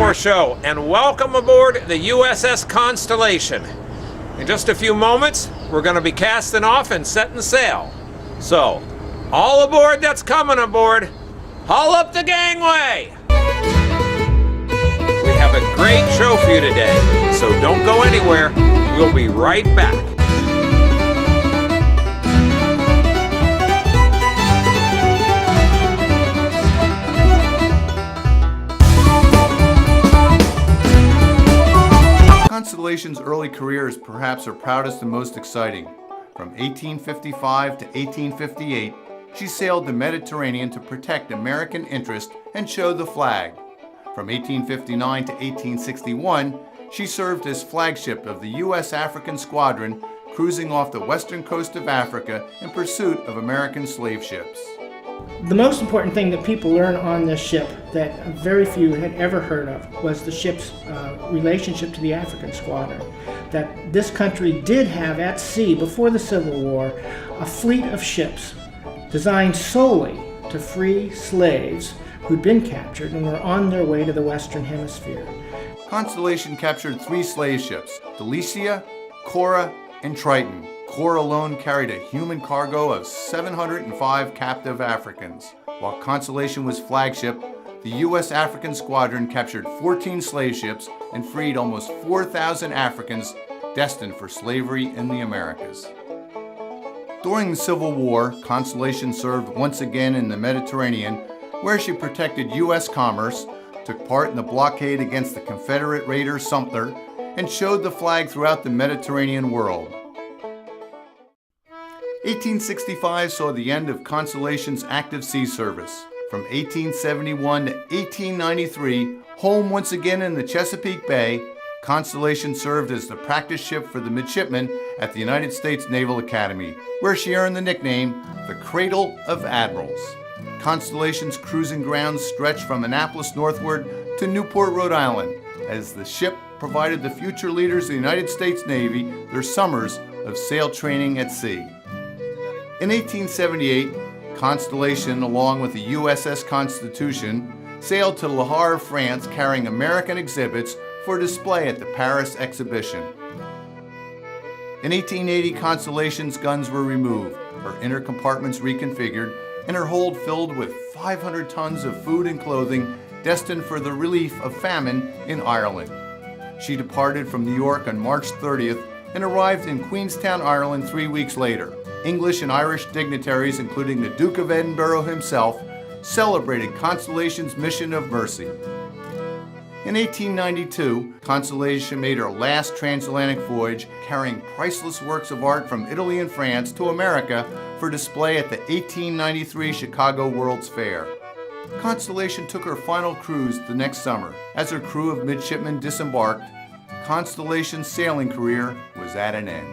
our show, and welcome aboard the USS Constellation. In just a few moments, we're going to be casting off and setting sail. So, all aboard that's coming aboard, haul up the gangway! We have a great show for you today, so don't go anywhere. We'll be right back. Constellation's early career is perhaps her proudest and most exciting. From 1855 to 1858, she sailed the Mediterranean to protect American interest and show the flag. From 1859 to 1861, she served as flagship of the U.S. African Squadron, cruising off the western coast of Africa in pursuit of American slave ships. The most important thing that people learn on this ship that very few had ever heard of was the ship's relationship to the African Squadron. That this country did have at sea, before the Civil War, a fleet of ships designed solely to free slaves who'd been captured and were on their way to the Western Hemisphere. Constellation captured 3 slave ships, Delicia, Cora, and Triton. Cora alone carried a human cargo of 705 captive Africans. While Constellation was flagship, the U.S. African Squadron captured 14 slave ships and freed almost 4,000 Africans destined for slavery in the Americas. During the Civil War, Constellation served once again in the Mediterranean, where she protected U.S. commerce, took part in the blockade against the Confederate raider Sumter, and showed the flag throughout the Mediterranean world. 1865 saw the end of Constellation's active sea service. From 1871 to 1893, home once again in the Chesapeake Bay, Constellation served as the practice ship for the midshipmen at the United States Naval Academy, where she earned the nickname the Cradle of Admirals. Constellation's cruising grounds stretched from Annapolis northward to Newport, Rhode Island, as the ship provided the future leaders of the United States Navy their summers of sail training at sea. In 1878, Constellation, along with the USS Constitution, sailed to Le Havre, France, carrying American exhibits for display at the Paris exhibition. In 1880, Constellation's guns were removed, her inner compartments reconfigured, and her hold filled with 500 tons of food and clothing destined for the relief of famine in Ireland. She departed from New York on March 30th and arrived in Queenstown, Ireland 3 weeks later. English and Irish dignitaries, including the Duke of Edinburgh himself, celebrated Constellation's mission of mercy. In 1892, Constellation made her last transatlantic voyage, carrying priceless works of art from Italy and France to America for display at the 1893 Chicago World's Fair. Constellation took her final cruise the next summer. As her crew of midshipmen disembarked, Constellation's sailing career was at an end.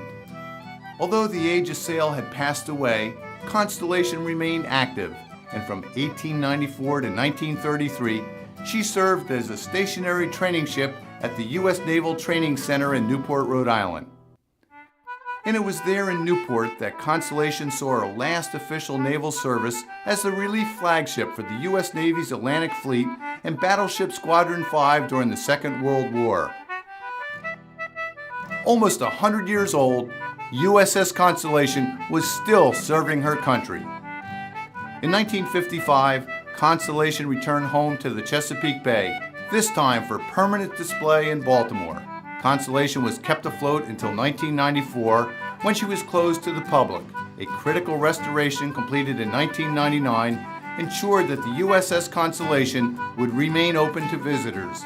Although the age of sail had passed away, Constellation remained active, and from 1894 to 1933, she served as a stationary training ship at the U.S. Naval Training Center in Newport, Rhode Island. And it was there in Newport that Constellation saw her last official naval service as the relief flagship for the U.S. Navy's Atlantic Fleet and Battleship Squadron 5 during the Second World War. Almost 100 years old, USS Constellation was still serving her country. In 1955, Constellation returned home to the Chesapeake Bay, this time for permanent display in Baltimore. Constellation was kept afloat until 1994, when she was closed to the public. A critical restoration completed in 1999 ensured that the USS Constellation would remain open to visitors,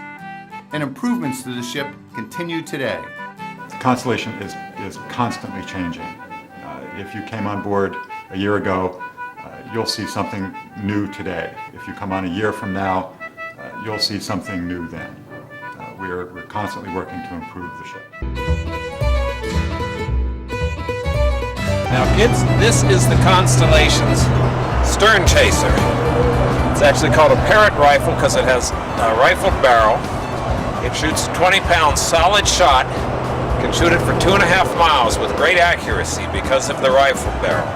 and improvements to the ship continue today. Constellation is constantly changing. If you came on board a year ago, you'll see something new today. If you come on a year from now, you'll see something new then. We're constantly working to improve the ship. Now kids, this is the Constellation's stern chaser. It's actually called a Parrot rifle because it has a rifled barrel. It shoots 20-pound solid shot. Can shoot it for 2.5 miles with great accuracy because of the rifle barrel.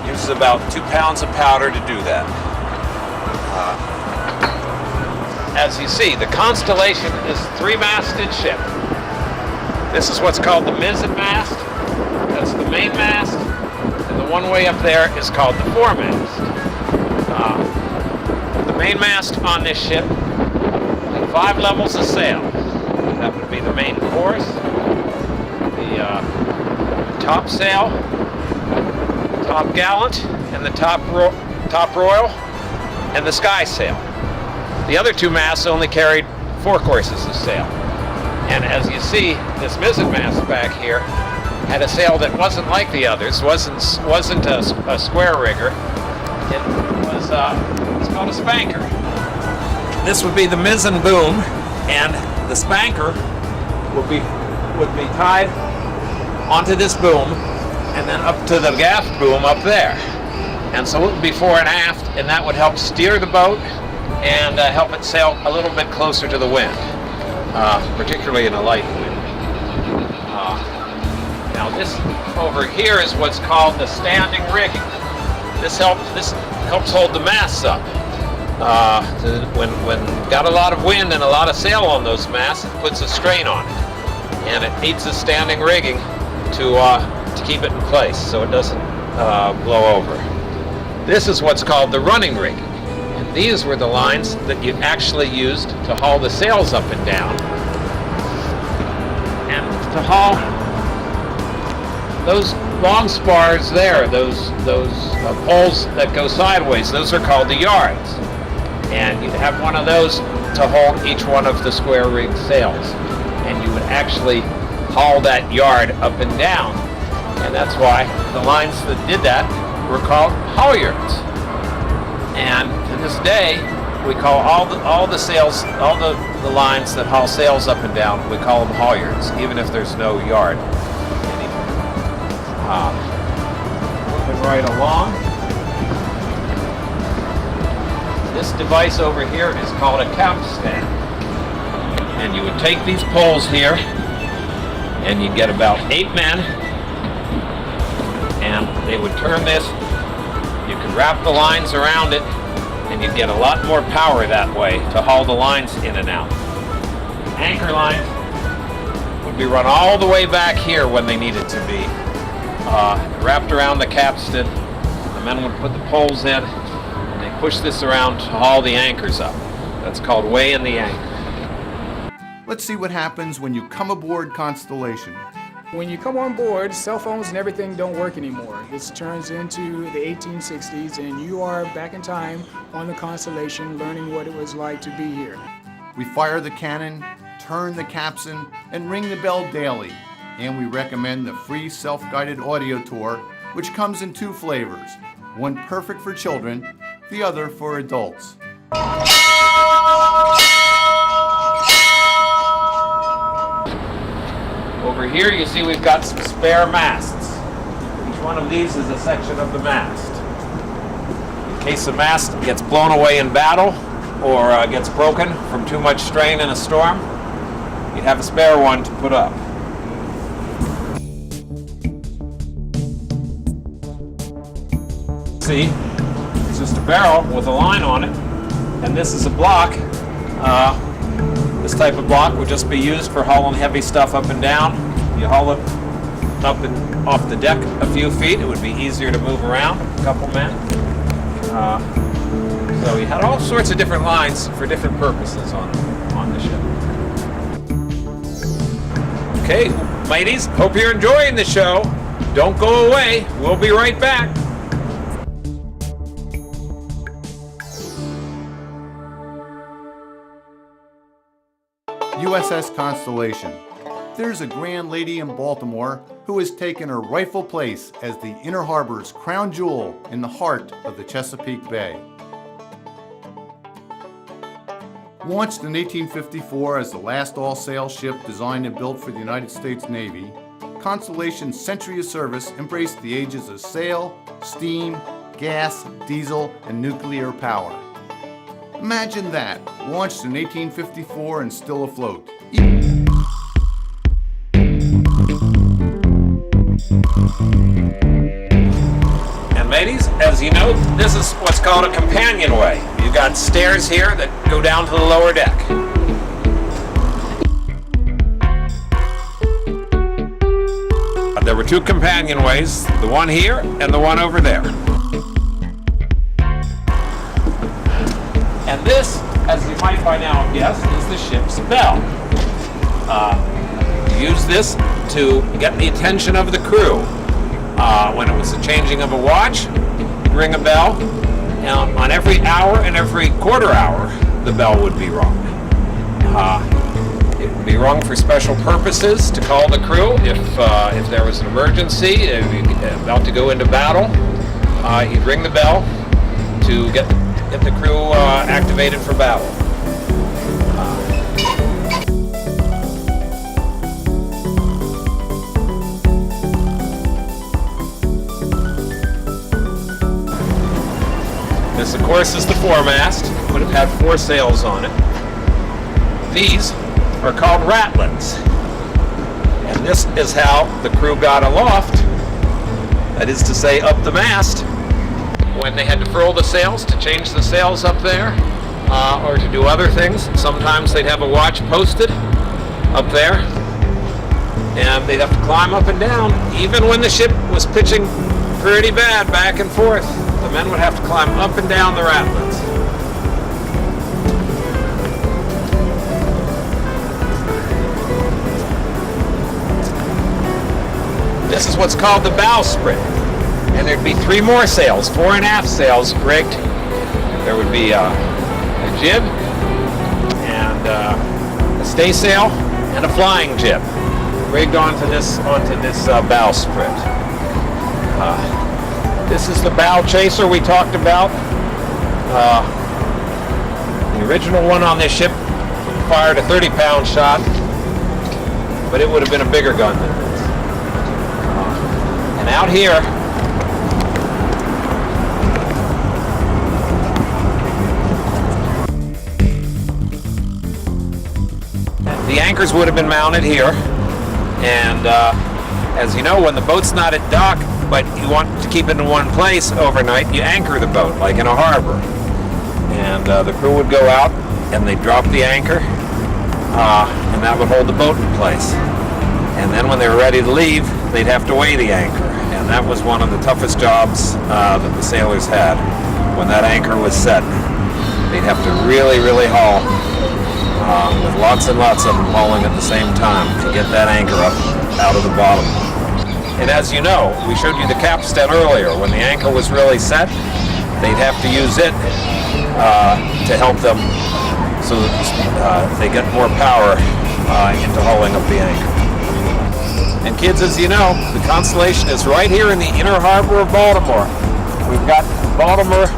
Uses about 2 pounds of powder to do that. as you see, the Constellation is a three-masted ship. This is what's called the mizzen mast. That's the main mast. And the one way up there is called the foremast. The main mast on this ship had 5 levels of sail. That would be the main chorus, the top sail, top gallant, and the top royal, and the sky sail. The other 2 masts only carried 4 courses of sail. And as you see, this mizzen mast back here had a sail that wasn't like the others, wasn't a square rigger. It was it's called a spanker. This would be the mizzen boom, and the spanker would be tied onto this boom, and then up to the gaff boom up there. And so it would be fore and aft, and that would help steer the boat and help it sail a little bit closer to the wind, particularly in a light wind. Now this over here is what's called the standing rigging. This helps hold the masts up. When got a lot of wind and a lot of sail on those masts, it puts a strain on it, and it needs a standing rigging to keep it in place so it doesn't blow over. This is what's called the running rigging, and these were the lines that you actually used to haul the sails up and down, and to haul those long spars there, those poles that go sideways. Those are called the yards, and you'd have one of those to hold each one of the square rigged sails, and you would actually haul that yard up and down, and that's why the lines that did that were called halyards. And to this day, we call all the sails, all the lines that haul sails up and down, we call them halyards, even if there's no yard anymore. Moving right along. This device over here is called a capstan. And you would take these poles here, and you'd get about 8 men, and they would turn this. You could wrap the lines around it, and you'd get a lot more power that way to haul the lines in and out. Anchor lines would be run all the way back here when they needed to be, wrapped around the capstan. The men would put the poles in, and they push this around to haul the anchors up. That's called weighing the anchor. Let's see what happens when you come aboard Constellation. When you come on board, cell phones and everything don't work anymore. This turns into the 1860s, and you are back in time on the Constellation learning what it was like to be here. We fire the cannon, turn the capstan, and ring the bell daily. And we recommend the free self-guided audio tour, which comes in 2 flavors. One perfect for children, the other for adults. Over here you see we've got some spare masts. Each one of these is a section of the mast. In case the mast gets blown away in battle or gets broken from too much strain in a storm, you'd have a spare one to put up. See, it's just a barrel with a line on it, and this is a block. This type of block would just be used for hauling heavy stuff up and down. You haul it up and off the deck a few feet, it would be easier to move around, a couple men. So you had all sorts of different lines for different purposes on the ship. Okay, ladies, hope you're enjoying the show. Don't go away, we'll be right back. USS Constellation. There's a grand lady in Baltimore who has taken her rightful place as the Inner Harbor's crown jewel in the heart of the Chesapeake Bay. Launched in 1854 as the last all-sail ship designed and built for the United States Navy, Constellation's century of service embraced the ages of sail, steam, gas, diesel, and nuclear power. Imagine that, launched in 1854 and still afloat. And ladies, as you know, this is what's called a companionway. You've got stairs here that go down to the lower deck. There were two companionways, the one here and the one over there. And this, as you might by now guess, is the ship's bell. You use this to get the attention of the crew. When it was the changing of a watch, you'd ring a bell. And on every hour and every quarter hour, the bell would be rung. It would be rung for special purposes to call the crew if there was an emergency, if you're about to go into battle. You'd ring the bell to get the crew activated for battle. This, of course, is the foremast. It would have had 4 sails on it. These are called ratlins. And this is how the crew got aloft, that is to say, up the mast, when they had to furl the sails to change the sails up there, or to do other things. Sometimes they'd have a watch posted up there, and they'd have to climb up and down. Even when the ship was pitching pretty bad back and forth, the men would have to climb up and down the ratlins. This is what's called the bowsprit. And there'd be 3 more sails, fore and aft sails rigged. There would be a jib, and a staysail, and a flying jib rigged onto this bowsprit. This is the bow chaser we talked about. The original one on this ship fired a 30-pound shot, but it would have been a bigger gun than this. And out here, the anchors would have been mounted here, and as you know, when the boat's not at dock, but you want to keep it in one place overnight, you anchor the boat, like in a harbor. And the crew would go out, and they'd drop the anchor, and that would hold the boat in place. And then when they were ready to leave, they'd have to weigh the anchor. And that was one of the toughest jobs that the sailors had. When that anchor was set, they'd have to really, really haul, with lots and lots of them hauling at the same time to get that anchor up out of the bottom. And as you know, we showed you the capstan earlier. When the anchor was really set, they'd have to use it to help them so that they get more power into hauling up the anchor. And kids, as you know, the Constellation is right here in the inner harbor of Baltimore. We've got Baltimore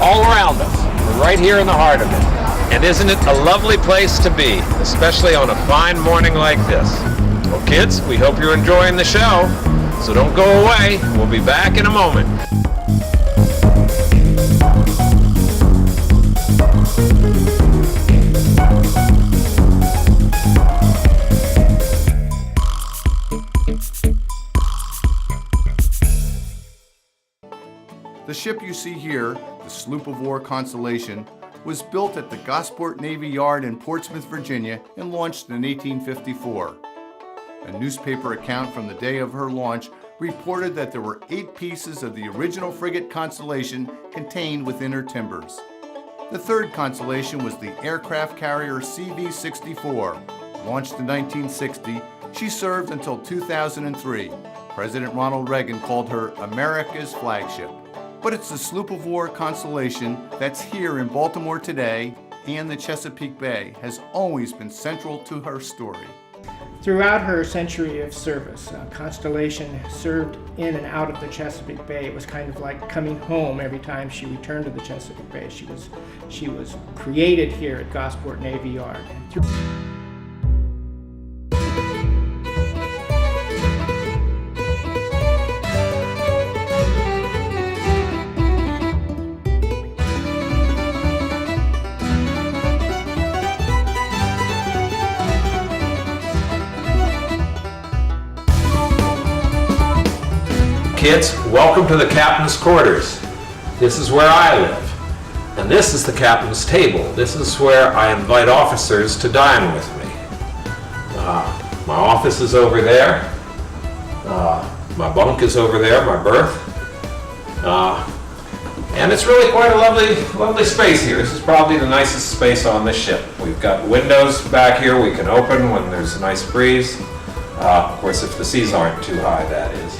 all around us. We're right here in the heart of it. And isn't it a lovely place to be, especially on a fine morning like this? Well, kids, we hope you're enjoying the show. So don't go away. We'll be back in a moment. The ship you see here, the sloop of war Constellation, was built at the Gosport Navy Yard in Portsmouth, Virginia, and launched in 1854. A newspaper account from the day of her launch reported that there were 8 pieces of the original frigate Constellation contained within her timbers. The third Constellation was the aircraft carrier CV-64. Launched in 1960, she served until 2003. President Ronald Reagan called her America's flagship. But it's the sloop of war Constellation that's here in Baltimore today, and the Chesapeake Bay has always been central to her story. Throughout her century of service, Constellation served in and out of the Chesapeake Bay. It was kind of like coming home every time she returned to the Chesapeake Bay. She was created here at Gosport Navy Yard. Kids, welcome to the captain's quarters. This is where I live. And this is the captain's table. This is where I invite officers to dine with me. My office is over there. My bunk is over there, my berth. And it's really quite a lovely space here. This is probably the nicest space on the ship. We've got windows back here we can open when there's a nice breeze. Of course, if the seas aren't too high, that is.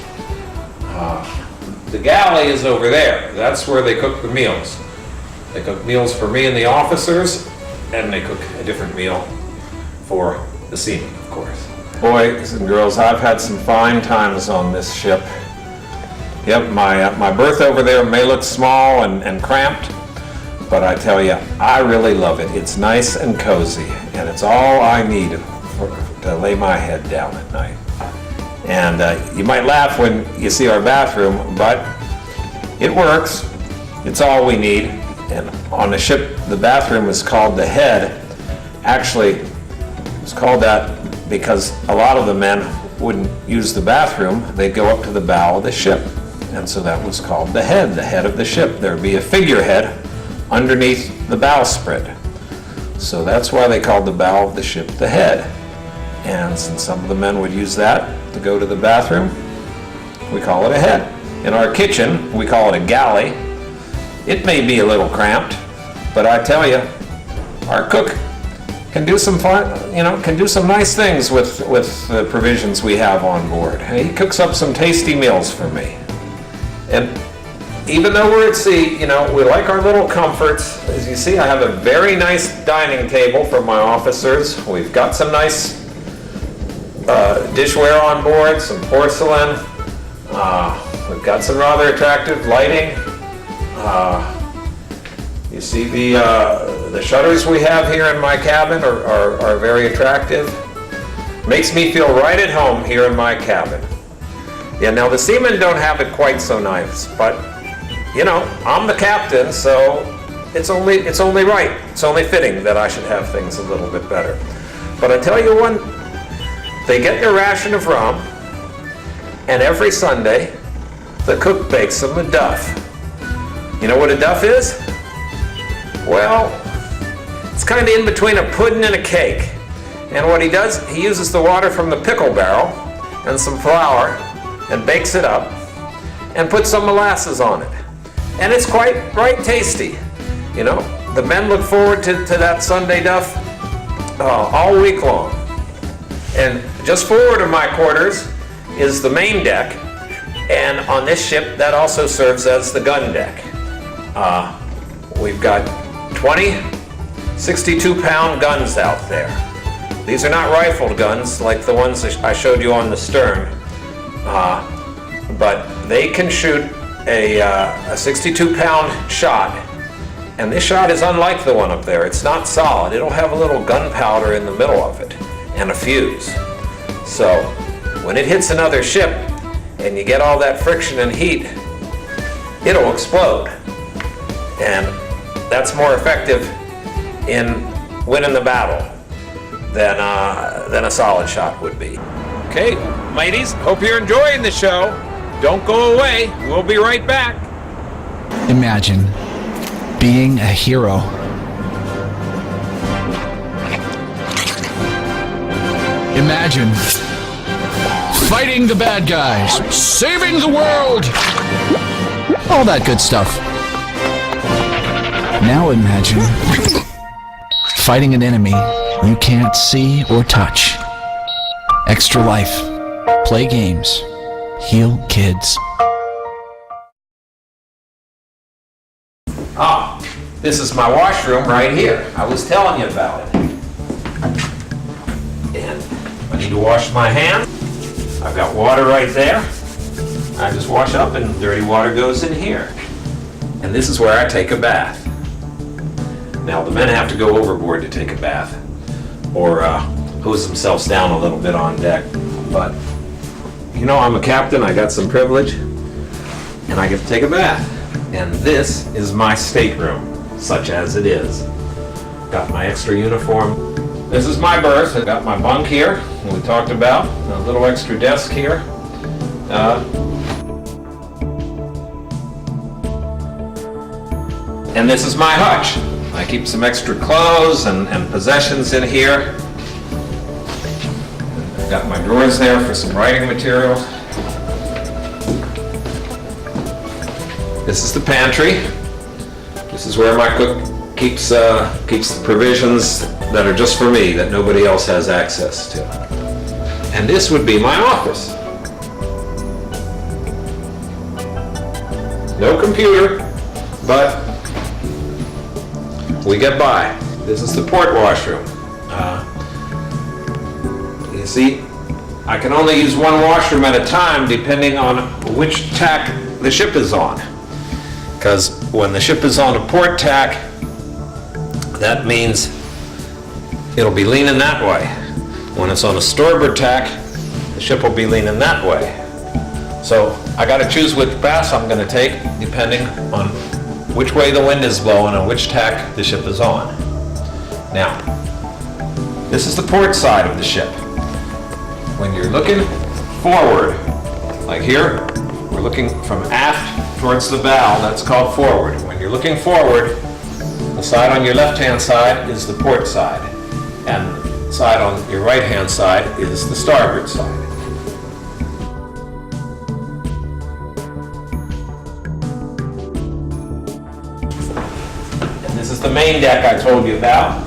The galley is over there. That's where they cook the meals. They cook meals for me and the officers, and they cook a different meal for the seamen, of course. Boys and girls, I've had some fine times on this ship. Yep, my berth over there may look small and cramped, but I tell you, I really love it. It's nice and cozy, and it's all I need to lay my head down at night. And you might laugh when you see our bathroom, but it works. It's all we need. And on the ship, the bathroom is called the head. Actually, it's called that because a lot of the men wouldn't use the bathroom. They'd go up to the bow of the ship. And so that was called the head of the ship. There'd be a figurehead underneath the bowsprit. So that's why they called the bow of the ship the head. And since some of the men would use that to go to the bathroom, we call it a head. In our kitchen, we call it a galley. It may be a little cramped, but I tell you, our cook can do some fun, can do some nice things with the provisions we have on board. He cooks up some tasty meals for me. And even though we're at sea, we like our little comforts. As you see, I have a very nice dining table for my officers. We've got some nice dishware on board, some porcelain. We've got some rather attractive lighting. You see the shutters we have here in my cabin are very attractive. Makes me feel right at home here in my cabin. Yeah, now the seamen don't have it quite so nice, but I'm the captain, so it's only right. It's only fitting that I should have things a little bit better. But I tell you one, they get their ration of rum, and every Sunday the cook bakes them a duff. You know what a duff is? Well, it's kind of in between a pudding and a cake. And what he does, he uses the water from the pickle barrel and some flour and bakes it up and puts some molasses on it. And it's quite right tasty. The men look forward to that Sunday duff all week long. And just forward of my quarters is the main deck. And on this ship, that also serves as the gun deck. We've got 20 62-pound guns out there. These are not rifled guns like the ones that I showed you on the stern, but they can shoot a 62-pound shot, and this shot is unlike the one up there. It's not solid. It'll have a little gunpowder in the middle of it and a fuse. So when it hits another ship and you get all that friction and heat, it'll explode. And that's more effective in winning the battle than a solid shot would be. Okay, ladies, hope you're enjoying the show. Don't go away. We'll be right back. Imagine being a hero. Imagine fighting the bad guys, saving the world, all that good stuff. Now imagine fighting an enemy you can't see or touch. Extra life. Play games. Heal kids. This is my washroom right here. I was telling you about it. And I need to wash my hands. I've got water right there. I just wash up and dirty water goes in here. And this is where I take a bath. Now the men have to go overboard to take a bath or hose themselves down a little bit on deck. But I'm a captain, I got some privilege, and I get to take a bath. And this is my stateroom, such as it is. Got my extra uniform. This is my berth. I've got my bunk here, we talked about, a little extra desk here. And this is my hutch. I keep some extra clothes and possessions in here. I've got my drawers there for some writing materials. This is the pantry. This is where my cook keeps the provisions that are just for me, that nobody else has access to. And this would be my office. No computer, but we get by. This is the port washroom. You see, I can only use one washroom at a time depending on which tack the ship is on. Because when the ship is on a port tack, that means it'll be leaning that way. When it's on a starboard tack, the ship will be leaning that way. So I got to choose which bass I'm going to take depending on which way the wind is blowing and which tack the ship is on. Now, this is the port side of the ship. When you're looking forward, like here, we're looking from aft towards the bow, that's called forward. When you're looking forward, the side on your left-hand side is the port side, and the side on your right-hand side is the starboard side. And this is the main deck I told you about.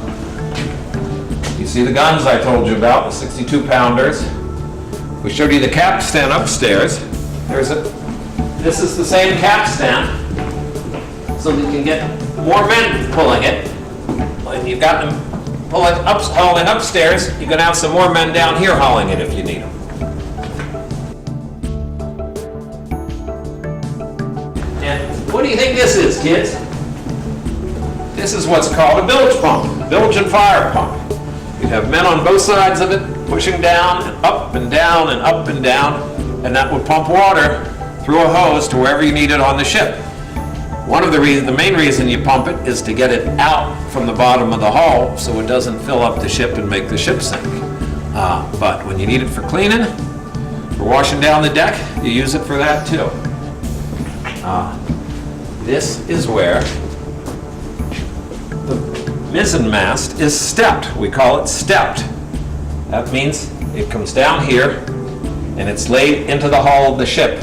You see the guns I told you about, the 62-pounders. We showed you the capstan upstairs. This is the same capstan, so we can get more men pulling it. When you've got them hauling upstairs, you can have some more men down here hauling it if you need them. And what do you think this is, kids? This is what's called a bilge pump, bilge and fire pump. You have men on both sides of it pushing down and up and down and up and down, and that would pump water through a hose to wherever you need it on the ship. The main reason you pump it is to get it out from the bottom of the hull so it doesn't fill up the ship and make the ship sink. But when you need it for cleaning, for washing down the deck, you use it for that too. This is where the mizzen mast is stepped. We call it stepped. That means it comes down here and it's laid into the hull of the ship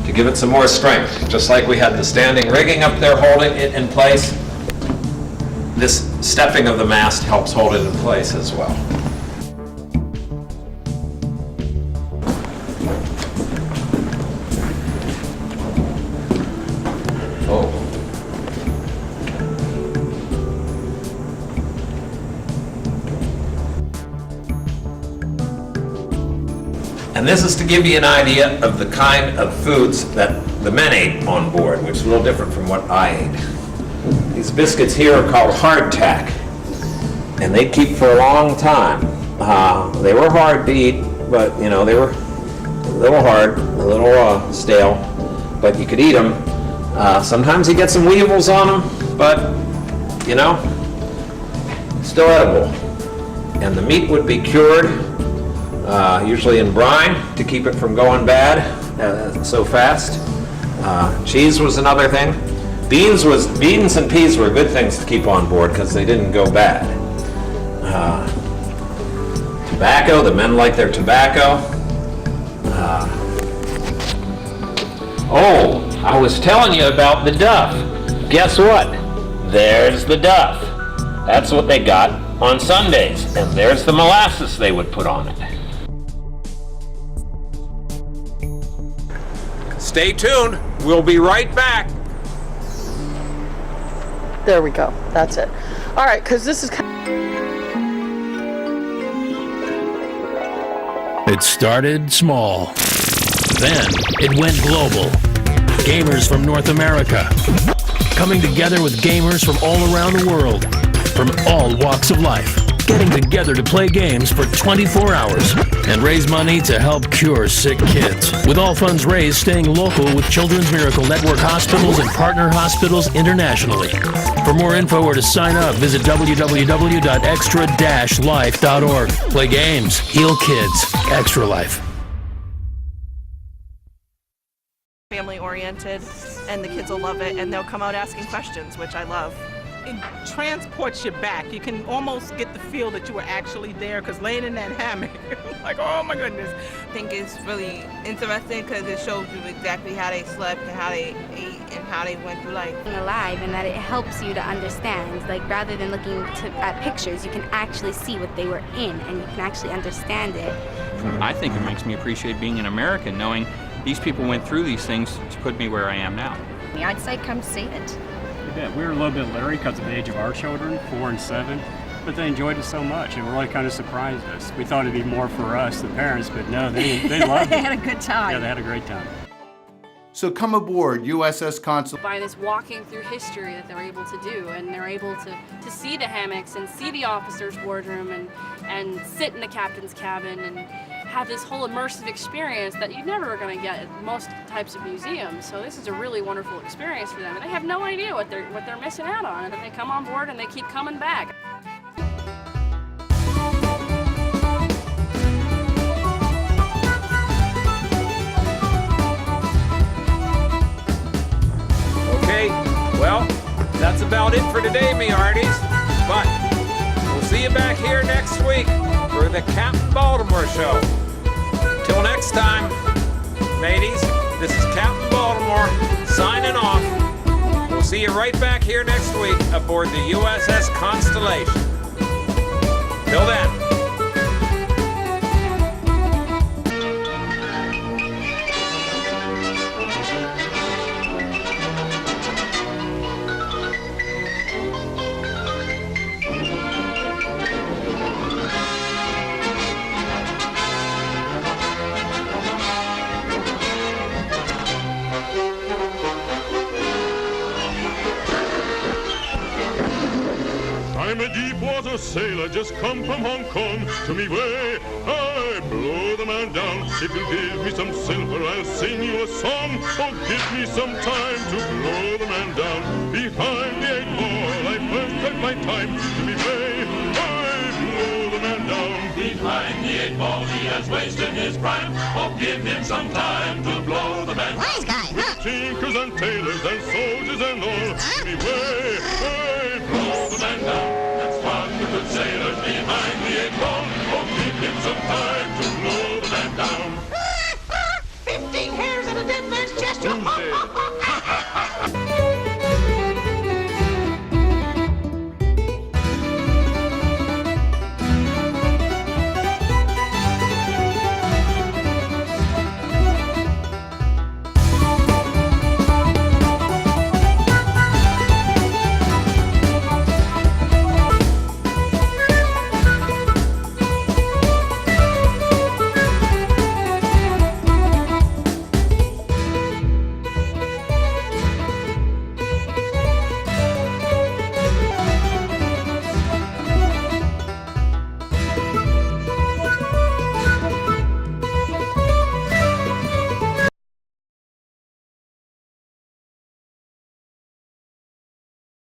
to give it some more strength. Just like we had the standing rigging up there holding it in place, this stepping of the mast helps hold it in place as well. Oh. And this is to give you an idea of the kind of foods that the men ate on board, which is a little different from what I ate. These biscuits here are called hardtack, and they keep for a long time. They were hard to eat, but they were a little hard, a little stale, but you could eat them. Sometimes you get some weevils on them, but still edible. And the meat would be cured, usually in brine, to keep it from going bad so fast. Cheese was another thing. Beans and peas were good things to keep on board because they didn't go bad. Tobacco, the men liked their tobacco. I was telling you about the duff. Guess what? There's the duff. That's what they got on Sundays, and there's the molasses they would put on it. Stay tuned. We'll be right back. There we go. That's it. All right, because this is... It started small. Then it went global. Gamers from North America coming together with gamers from all around the world, from all walks of life, getting together to play games for 24 hours and raise money to help cure sick kids. With all funds raised staying local with Children's Miracle Network hospitals and partner hospitals internationally. For more info or to sign up, visit www.extra-life.org. Play games, heal kids, Extra Life. Family oriented. and the kids will love it, and they'll come out asking questions, which I love. It transports you back. You can almost get the feel that you were actually there, because laying in that hammock, like, oh my goodness. I think it's really interesting because it shows you exactly how they slept and how they ate and how they went through life. Alive, and that it helps you to understand. Like, rather than looking at pictures, you can actually see what they were in, and you can actually understand it. I think it makes me appreciate being an American, knowing these people went through these things to put me where I am now. I'd say come see it. Yeah, we were a little bit leery because of the age of our children, 4 and 7, but they enjoyed it so much. It really kind of surprised us. We thought it'd be more for us, the parents, but no, they loved it. They had a good time. Yeah, they had a great time. So come aboard USS Constellation. By this walking through history that they're able to do, and they're able to see the hammocks and see the officer's wardroom and sit in the captain's cabin and have this whole immersive experience that you're never going to get at most types of museums. So this is a really wonderful experience for them, and they have no idea what they're missing out on, and then they come on board and they keep coming back. Okay, well, that's about it for today, me hearties. But we'll see you back here next week for the Captain Baltimore Show. Till next time, mateys, this is Captain Baltimore signing off. We'll see you right back here next week aboard the USS Constellation. Till then. I'm a deep water sailor, just come from Hong Kong. To me way, I blow the man down. If you give me some silver, I'll sing you a song. Oh, give me some time to blow the man down. Behind the 8 ball, I first take my time. To me way, I blow the man down. Behind the 8 ball, he has wasted his prime. Oh, give him some time to blow the man down. Wise guy, huh? Tinkers and tailors and soldiers and all. To me way, I blow the man down. That's one good sailor behind the 8 ball. Oh, give him some time to blow the man down. 15 hairs and a dead man's chest.